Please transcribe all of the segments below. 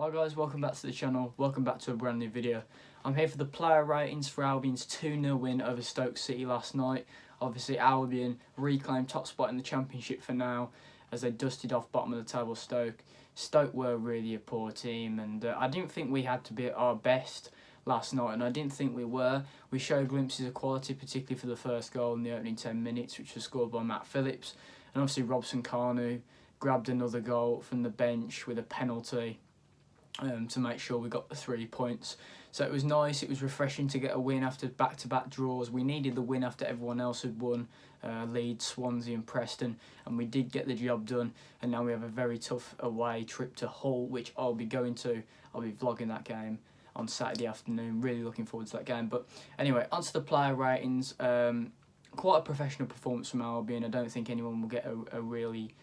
Hi guys, welcome back to the channel, welcome back to a brand new video. I'm here for the player ratings for Albion's 2-0 win over Stoke City last night. Obviously Albion reclaimed top spot in the Championship for now as they dusted off bottom of the table Stoke. Stoke were really a poor team and I didn't think we had to be at our best last night, and I didn't think we were. We showed glimpses of quality, particularly for the first goal in the opening 10 minutes, which was scored by Matt Phillips. And obviously Robson Kanu grabbed another goal from the bench with a penalty to make sure we got the 3 points. So it was nice, it was refreshing to get a win after back-to-back draws. We needed the win after everyone else had won, Leeds, Swansea and Preston, and we did get the job done. And now we have a very tough away trip to Hull, which I'll be going to. I'll be vlogging that game on Saturday afternoon, really looking forward to that game. But anyway, onto the player ratings. Quite a professional performance from Albion. I don't think anyone will get a really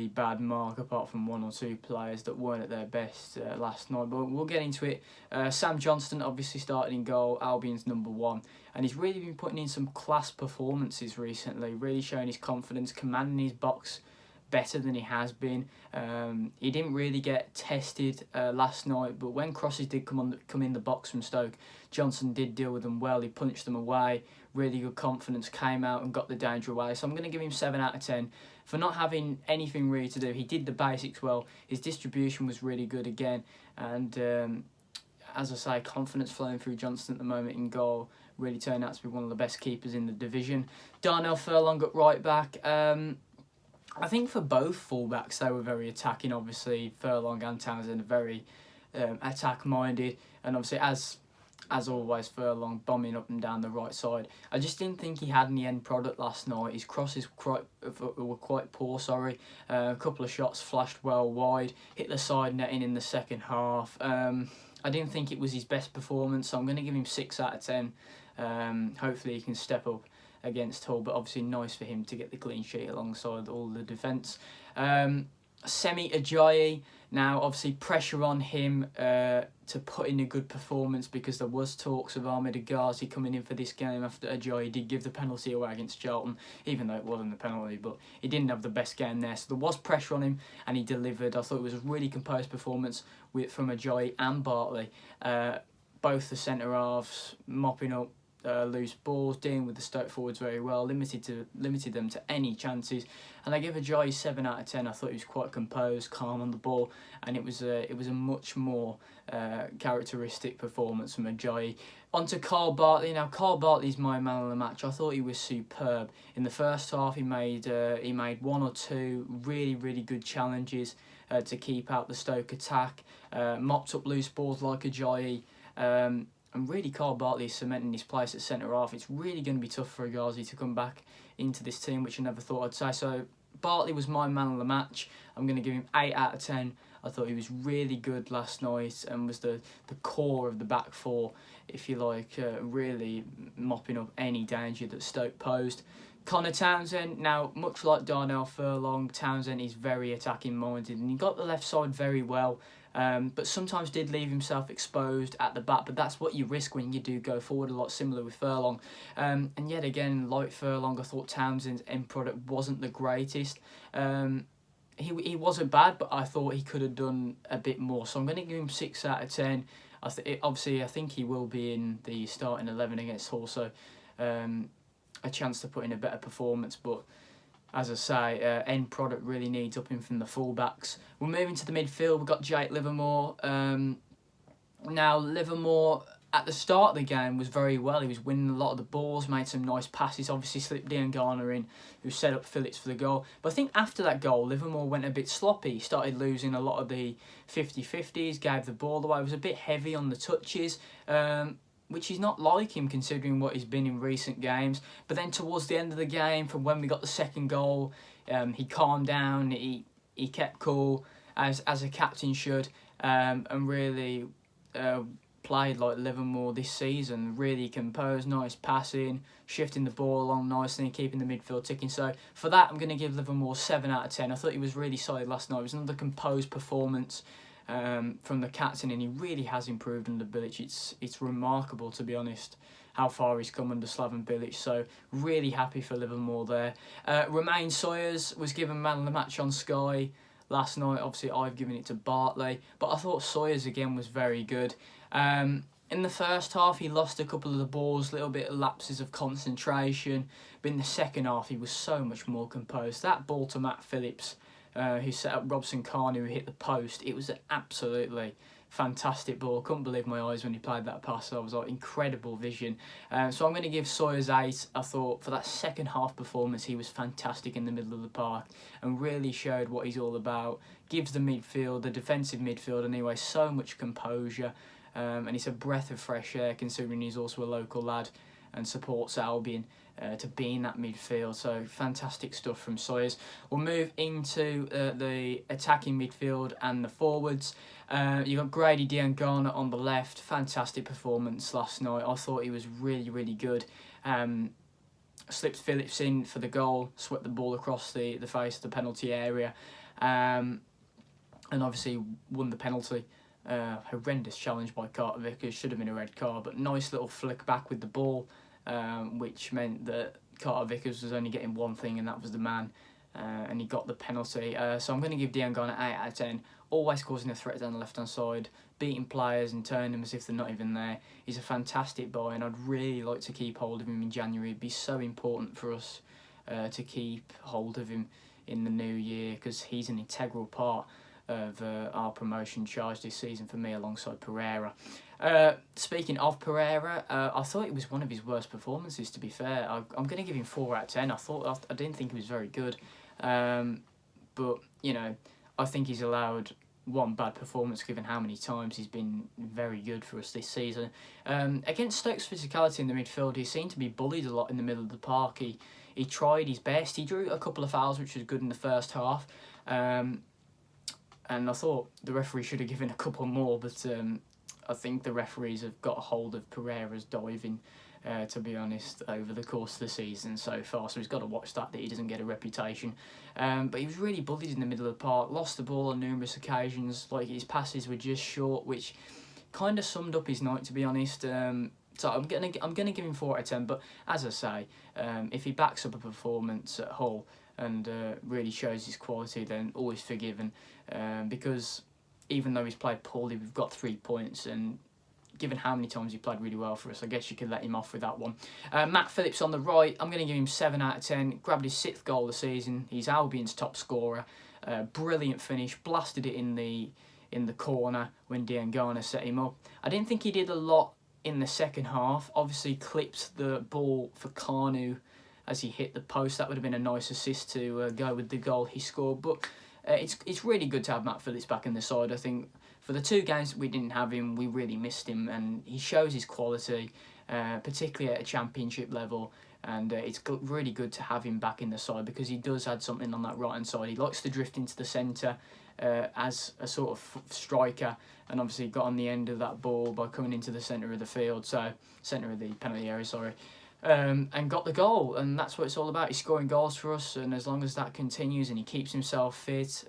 bad mark apart from one or two players that weren't at their best last night, but we'll get into it. Sam Johnston obviously started in goal, Albion's #1, and he's really been putting in some class performances recently, really showing his confidence, commanding his box better than he has been. He didn't really get tested last night, but when crosses did come in the box from Stoke, Johnson did deal with them well. He punched them away, really good confidence, came out and got the danger away. So I'm going to give him 7 out of 10 for not having anything really to do. He did the basics well, his distribution was really good again, and as I say, confidence flowing through Johnston at the moment in goal, really turned out to be one of the best keepers in the division. Darnell Furlong at right back. I think for both fullbacks they were very attacking. Obviously Furlong and Townsend are very attack minded, and obviously as always Furlong bombing up and down the right side. I just didn't think he had any end product last night. His crosses were quite poor. A couple of shots flashed well wide, hit the side netting in the second half. I didn't think it was his best performance, so I'm going to give him 6 out of 10. Hopefully he can step up against Hull, but obviously nice for him to get the clean sheet alongside all the defence. Semi Ajayi, now obviously pressure on him to put in a good performance, because there was talks of Ahmed Agazi coming in for this game after Ajayi did give the penalty away against Charlton, even though it wasn't a penalty, but he didn't have the best game there, so there was pressure on him and he delivered. I thought it was a really composed performance from Ajayi and Bartley, both the centre halves mopping up loose balls, dealing with the Stoke forwards very well, limited them to any chances, and I give Ajayi 7 out of 10. I thought he was quite composed, calm on the ball, and it was a much more characteristic performance from Ajayi. On to Carl Bartley. Now Carl Bartley's my man of the match. I thought he was superb in the first half. He made 1 or 2 really good challenges to keep out the Stoke attack, mopped up loose balls like Ajayi. And really Carl Bartley is cementing his place at centre-half. It's really going to be tough for Agazi to come back into this team, which I never thought I'd say. So Bartley was my man of the match. I'm going to give him 8 out of 10. I thought he was really good last night and was the core of the back four, if you like, really mopping up any danger that Stoke posed. Connor Townsend, now much like Darnell Furlong, Townsend is very attacking minded and he got the left side very well, but sometimes did leave himself exposed at the back, but that's what you risk when you do go forward, a lot similar with Furlong. And yet again, like Furlong, I thought Townsend's end product wasn't the greatest. He wasn't bad, but I thought he could have done a bit more, so I'm going to give him 6 out of 10. Obviously I think he will be in the starting 11 against Hull, so a chance to put in a better performance, but as I say, end product really needs upping from the fullbacks. We're moving to the midfield. We've got Jake Livermore. Now Livermore at the start of the game was very well. He was winning a lot of the balls, made some nice passes, obviously slipped Dean Garner in, who set up Phillips for the goal. But I think after that goal, Livermore went a bit sloppy. He started losing a lot of the 50-50s, gave the ball away, was a bit heavy on the touches, which is not like him considering what he's been in recent games. But then towards the end of the game, from when we got the second goal, he calmed down, he kept cool, as a captain should, and really played like Livermore this season, really composed, nice passing, shifting the ball along nicely and keeping the midfield ticking. So for that, I'm going to give Livermore 7 out of 10. I thought he was really solid last night. It was another composed performance from the captain, and he really has improved under Bilic. It's remarkable, to be honest, how far he's come under Slaven Bilic, so really happy for Livermore there. Romain Sawyers was given man of the match on Sky last night. Obviously, I've given it to Bartley, but I thought Sawyers again was very good. In the first half, he lost a couple of the balls, little bit of lapses of concentration, but in the second half, he was so much more composed. That ball to Matt Phillips, who set up Robson Kanu, who hit the post, it was an absolutely fantastic ball. Couldn't believe my eyes when he played that pass. I was like, incredible vision. So I'm going to give Sawyers 8. I thought for that second half performance, he was fantastic in the middle of the park and really showed what he's all about. Gives the midfield, the defensive midfield anyway, so much composure. And it's a breath of fresh air considering he's also a local lad and supports Albion to be in that midfield. So fantastic stuff from Sawyers. We'll move into the attacking midfield and the forwards. You got Grady Diangana on the left. Fantastic performance last night. I thought he was really, really good. Slipped Phillips in for the goal, swept the ball across the face of the penalty area, and obviously won the penalty. Horrendous challenge by Carter Vickers, should have been a red card, but nice little flick back with the ball, which meant that Carter Vickers was only getting one thing, and that was the man, and he got the penalty. So I'm going to give Diangana 8 out of 10. Always causing a threat down the left-hand side, beating players and turning them as if they're not even there. He's a fantastic boy, and I'd really like to keep hold of him in January. It'd be so important for us to keep hold of him in the new year, because he's an integral part of our promotion charge this season for me alongside Pereira. Speaking of Pereira, I thought it was one of his worst performances, to be fair. I'm going to give him 4 out of 10. I didn't think he was very good, but you know, I think he's allowed one bad performance given how many times he's been very good for us this season. Against Stoke's physicality in the midfield, he seemed to be bullied a lot in the middle of the park. He tried his best. He drew a couple of fouls, which was good in the first half. And I thought the referee should have given a couple more, but I think the referees have got a hold of Pereira's diving, to be honest, over the course of the season so far. So he's got to watch that he doesn't get a reputation. But he was really bullied in the middle of the park, lost the ball on numerous occasions. Like, his passes were just short, which kind of summed up his night, to be honest. So I'm gonna give him 4 out of 10. But as I say, if he backs up a performance at Hull and really shows his quality, then always forgiven, because even though he's played poorly, we've got 3 points, and given how many times he played really well for us, I guess you could let him off with that one. Matt Phillips on the right, I'm going to give him 7 out of 10. Grabbed his 6th goal of the season. He's Albion's top scorer. Brilliant finish, blasted it in the corner when Diangana set him up. I didn't think he did a lot in the second half. Obviously clipped the ball for Kanu as he hit the post. That would have been a nice assist to go with the goal he scored. But it's really good to have Matt Phillips back in the side. I think for the 2 games we didn't have him, we really missed him, and he shows his quality, particularly at a championship level. And it's really good to have him back in the side, because he does add something on that right-hand side. He likes to drift into the centre as a sort of striker, and obviously got on the end of that ball by coming into the centre of the field, so centre of the penalty area, sorry. And got the goal, and that's what it's all about. He's scoring goals for us, and as long as that continues and he keeps himself fit,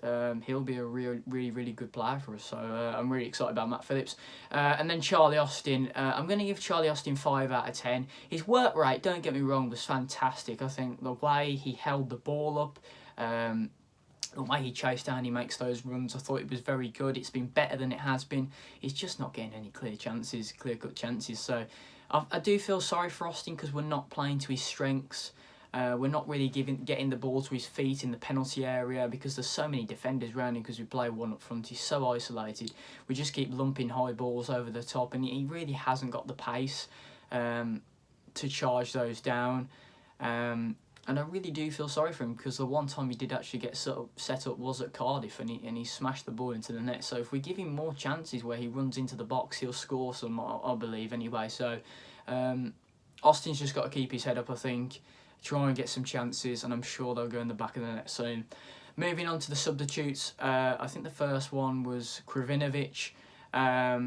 he'll be a really good player for us. So I'm really excited about Matt Phillips. And then Charlie Austin, I'm going to give Charlie Austin 5 out of 10. His work rate, don't get me wrong, was fantastic. I think the way he held the ball up, the way he chased down, he makes those runs, I thought it was very good. It's been better than it has been. He's just not getting any clear-cut chances. So I do feel sorry for Austin, because we're not playing to his strengths. We're not really getting the ball to his feet in the penalty area, because there's so many defenders around him, because we play one up front. He's so isolated. We just keep lumping high balls over the top, and he really hasn't got the pace to charge those down. And I really do feel sorry for him, because the one time he did actually get set up was at Cardiff, and he smashed the ball into the net. So if we give him more chances where he runs into the box, he'll score some, I believe, anyway. So Austin's just got to keep his head up, I think, try and get some chances, and I'm sure they'll go in the back of the net soon. Moving on to the substitutes, I think the first one was Krovinovic. I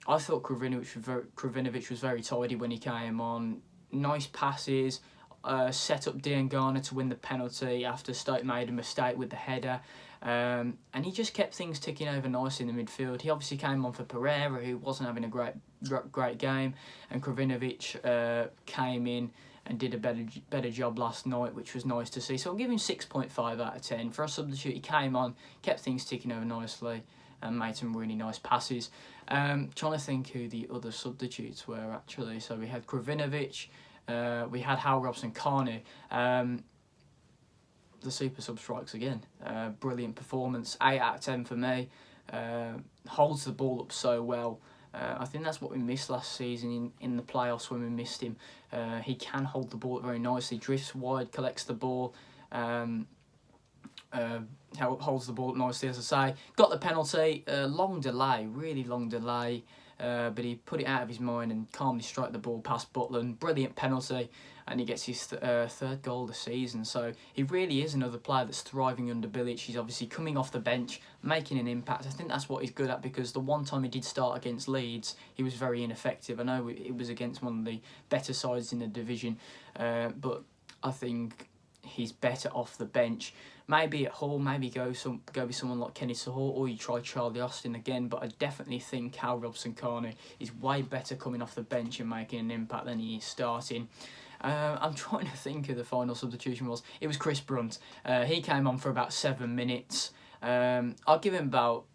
thought Krovinovic was very tidy when he came on. Nice passes. Set up Diangana to win the penalty after Stoke made a mistake with the header, and he just kept things ticking over nicely in the midfield. He obviously came on for Pereira, who wasn't having a great game, and Krovinovic came in and did a better job last night, which was nice to see. So I'll give him 6.5 out of 10. For a substitute, he came on, kept things ticking over nicely, and made some really nice passes. Trying to think who the other substitutes were, actually. So we had Krovinovic, we had Hal Robson-Kanu. The super sub strikes again. Brilliant performance, 8 out of 10 for me. Holds the ball up so well. I think that's what we missed last season in the playoffs when we missed him. He can hold the ball up very nicely, drifts wide, collects the ball, holds the ball up nicely, as I say. Got the penalty, long delay, really long delay, but he put it out of his mind and calmly struck the ball past Butland. Brilliant penalty, and he gets his third goal of the season. So he really is another player that's thriving under Bilic. He's obviously coming off the bench, making an impact. I think that's what he's good at, because the one time he did start against Leeds, he was very ineffective. I know it was against one of the better sides in the division, but I think he's better off the bench. Maybe at Hull, maybe go with someone like Kenny Sahor, or you try Charlie Austin again. But I definitely think Hal Robson-Kanu is way better coming off the bench and making an impact than he is starting. I'm trying to think who the final substitution was. It was Chris Brunt. He came on for about 7 minutes. I'll give him about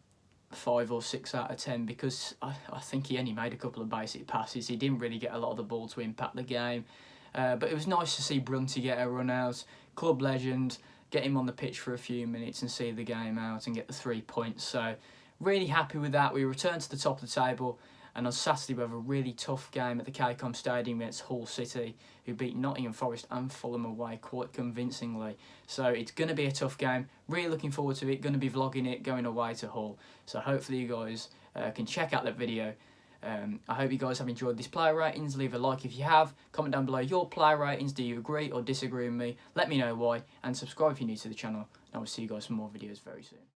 5 or 6 out of 10, because I think he only made a couple of basic passes. He didn't really get a lot of the ball to impact the game. But it was nice to see Brunty get a run out. Club legend, get him on the pitch for a few minutes and see the game out and get the 3 points. So really happy with that. We return to the top of the table, and on Saturday we have a really tough game at the KCOM Stadium against Hull City, who beat Nottingham Forest and Fulham away quite convincingly. So it's going to be a tough game. Really looking forward to it. Going to be vlogging it, going away to Hull. So hopefully you guys can check out that video. I hope you guys have enjoyed these player ratings. Leave a like if you have. Comment down below your player ratings. Do you agree or disagree with me? Let me know why. And subscribe if you're new to the channel. And I will see you guys for more videos very soon.